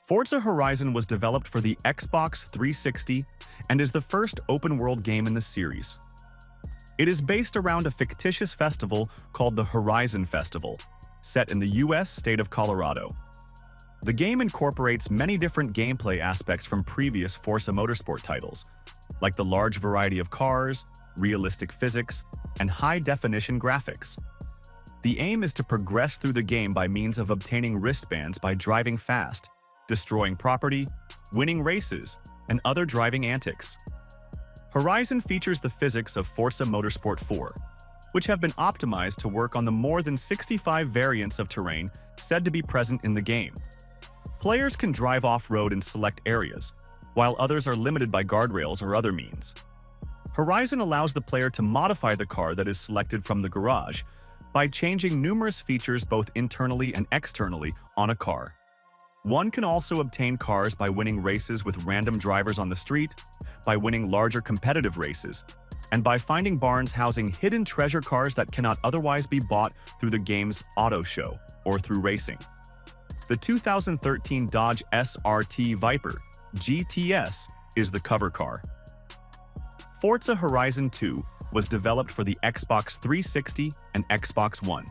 Forza Horizon was developed for the Xbox 360 and is the first open-world game in the series. It is based around a fictitious festival called the Horizon Festival, set in the U.S. state of Colorado. The game incorporates many different gameplay aspects from previous Forza Motorsport titles, like the large variety of cars, realistic physics, and high-definition graphics. The aim is to progress through the game by means of obtaining wristbands by driving fast, destroying property, winning races, and other driving antics. Horizon features the physics of Forza Motorsport 4, which have been optimized to work on the more than 65 variants of terrain said to be present in the game. Players can drive off-road in select areas, while others are limited by guardrails or other means. Horizon allows the player to modify the car that is selected from the garage by changing numerous features both internally and externally on a car. One can also obtain cars by winning races with random drivers on the street, by winning larger competitive races, and by finding barns housing hidden treasure cars that cannot otherwise be bought through the game's auto show or through racing. The 2013 Dodge SRT Viper GTS is the cover car. Forza Horizon 2 was developed for the Xbox 360 and Xbox One.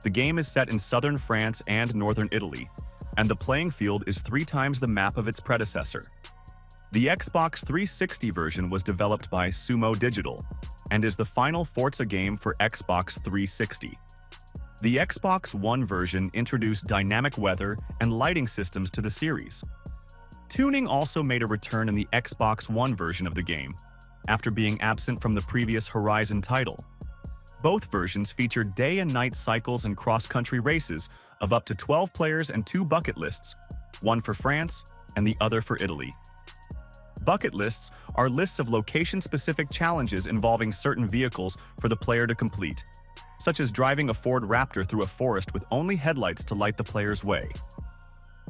The game is set in southern France and northern Italy, and the playing field is 3 times the map of its predecessor. The Xbox 360 version was developed by Sumo Digital and is the final Forza game for Xbox 360. The Xbox One version introduced dynamic weather and lighting systems to the series. Tuning also made a return in the Xbox One version of the game, after being absent from the previous Horizon title. Both versions featured day and night cycles and cross-country races of up to 12 players and 2 bucket lists, one for France and the other for Italy. Bucket lists are lists of location-specific challenges involving certain vehicles for the player to complete, such as driving a Ford Raptor through a forest with only headlights to light the player's way.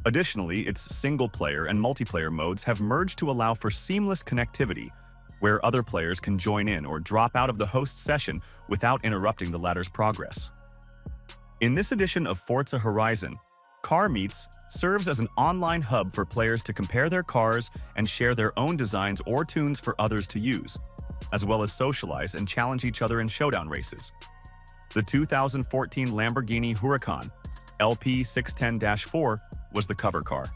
Additionally, its single-player and multiplayer modes have merged to allow for seamless connectivity, where other players can join in or drop out of the host session without interrupting the latter's progress. In this edition of Forza Horizon, Car Meets serves as an online hub for players to compare their cars and share their own designs or tunes for others to use, as well as socialize and challenge each other in showdown races. The 2014 Lamborghini Huracan LP610-4 was the cover car.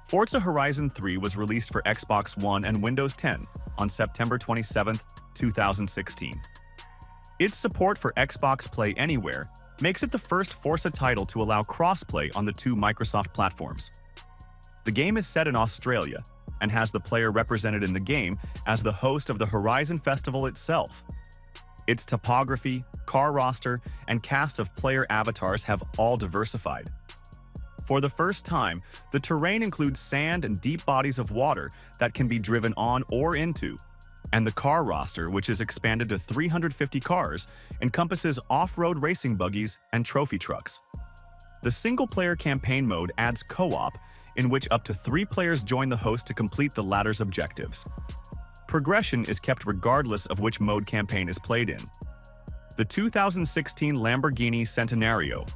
Forza Horizon 3 was released for Xbox One and Windows 10 on September 27, 2016. Its support for Xbox Play Anywhere makes it the first Forza title to allow crossplay on the 2 Microsoft platforms. The game is set in Australia and has the player represented in the game as the host of the Horizon Festival itself. Its topography, car roster, and cast of player avatars have all diversified. For the first time, the terrain includes sand and deep bodies of water that can be driven on or into, and the car roster, which is expanded to 350 cars, encompasses off-road racing buggies and trophy trucks. The single-player campaign mode adds co-op, in which up to 3 players join the host to complete the latter's objectives. Progression is kept regardless of which mode campaign is played in. The 2016 Lamborghini Centenario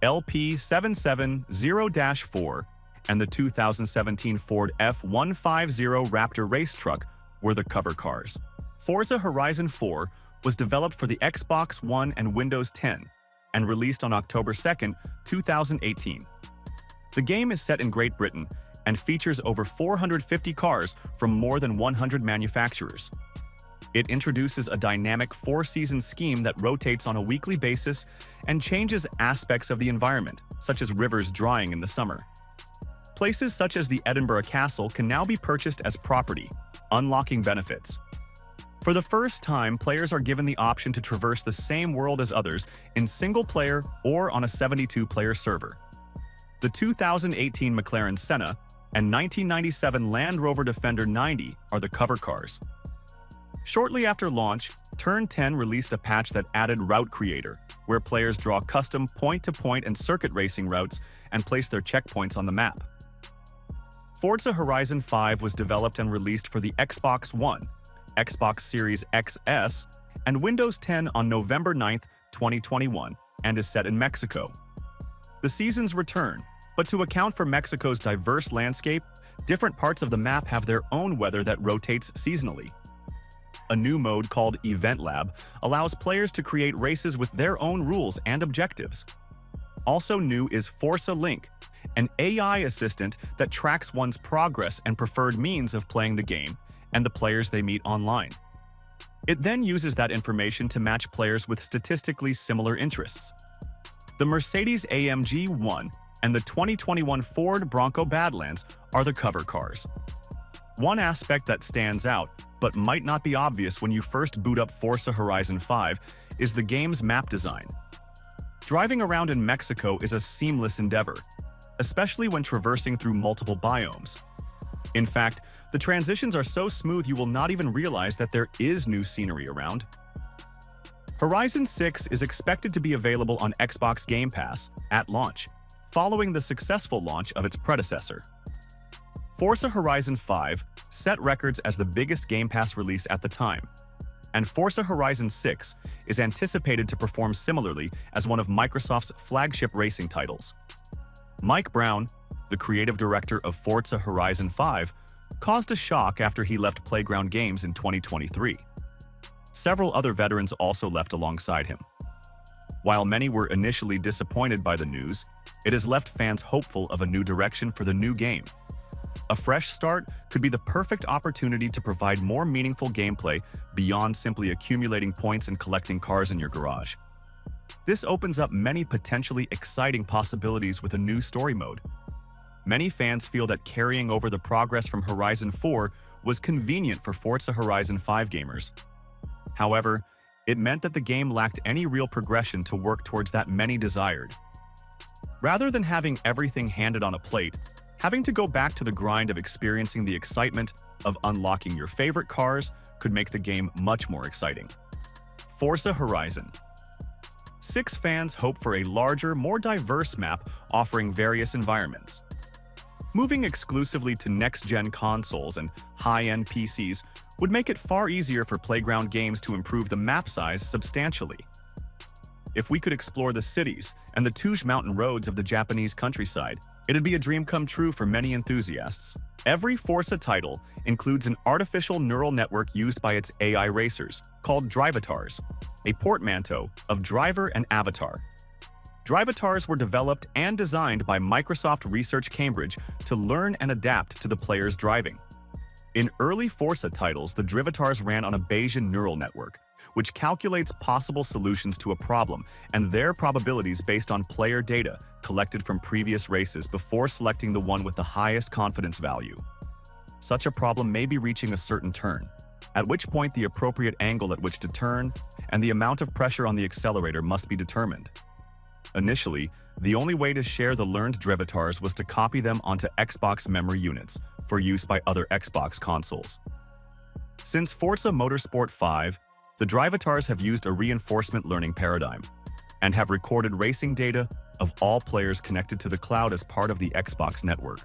LP770-4 and the 2017 Ford F150 Raptor race truck were the cover cars. Forza Horizon 4 was developed for the Xbox One and Windows 10 and released on October 2, 2018. The game is set in Great Britain and features over 450 cars from more than 100 manufacturers. It introduces a dynamic 4-season scheme that rotates on a weekly basis and changes aspects of the environment, such as rivers drying in the summer. Places such as the Edinburgh Castle can now be purchased as property, unlocking benefits. For the first time, players are given the option to traverse the same world as others in single-player or on a 72-player server. The 2018 McLaren Senna and 1997 Land Rover Defender 90 are the cover cars. Shortly after launch, Turn 10 released a patch that added Route Creator, where players draw custom point-to-point and circuit racing routes and place their checkpoints on the map. Forza Horizon 5 was developed and released for the Xbox One, Xbox Series XS, and Windows 10 on November 9, 2021, and is set in Mexico. The seasons return, But to account for Mexico's diverse landscape, different parts of the map have their own weather that rotates seasonally. A new mode called Event Lab allows players to create races with their own rules and objectives. Also new is Forza Link, an AI assistant that tracks one's progress and preferred means of playing the game and the players they meet online. It then uses that information to match players with statistically similar interests. The Mercedes-AMG 1 and the 2021 Ford Bronco Badlands are the cover cars. One aspect that stands out, but might not be obvious when you first boot up Forza Horizon 5, is the game's map design. Driving around in Mexico is a seamless endeavor, especially when traversing through multiple biomes. In fact, the transitions are so smooth you will not even realize that there is new scenery around. Horizon 6 is expected to be available on Xbox Game Pass at launch, following the successful launch of its predecessor. Forza Horizon 5 set records as the biggest Game Pass release at the time, and Forza Horizon 6 is anticipated to perform similarly as one of Microsoft's flagship racing titles. Mike Brown, the creative director of Forza Horizon 5, caused a shock after he left Playground Games in 2023. Several other veterans also left alongside him. While many were initially disappointed by the news, it has left fans hopeful of a new direction for the new game. A fresh start could be the perfect opportunity to provide more meaningful gameplay beyond simply accumulating points and collecting cars in your garage. This opens up many potentially exciting possibilities with a new story mode. Many fans feel that carrying over the progress from Horizon 4 was convenient for Forza Horizon 5 gamers. However, it meant that the game lacked any real progression to work towards that many desired. Rather than having everything handed on a plate, having to go back to the grind of experiencing the excitement of unlocking your favorite cars could make the game much more exciting. Forza Horizon 6 fans hope for a larger, more diverse map offering various environments. Moving exclusively to next-gen consoles and high-end PCs would make it far easier for Playground Games to improve the map size substantially. If we could explore the cities and the Tuge Mountain roads of the Japanese countryside, it'd be a dream come true for many enthusiasts. Every Forza title includes an artificial neural network used by its AI racers, called Drivatars, a portmanteau of driver and avatar. Drivatars were developed and designed by Microsoft Research Cambridge to learn and adapt to the player's driving. In early Forza titles, the Drivatars ran on a Bayesian neural network, which calculates possible solutions to a problem and their probabilities based on player data collected from previous races before selecting the one with the highest confidence value. Such a problem may be reaching a certain turn, at which point the appropriate angle at which to turn and the amount of pressure on the accelerator must be determined. Initially, the only way to share the learned Drivatars was to copy them onto Xbox memory units for use by other Xbox consoles. Since Forza Motorsport 5, the Drivatars have used a reinforcement learning paradigm and have recorded racing data of all players connected to the cloud as part of the Xbox network.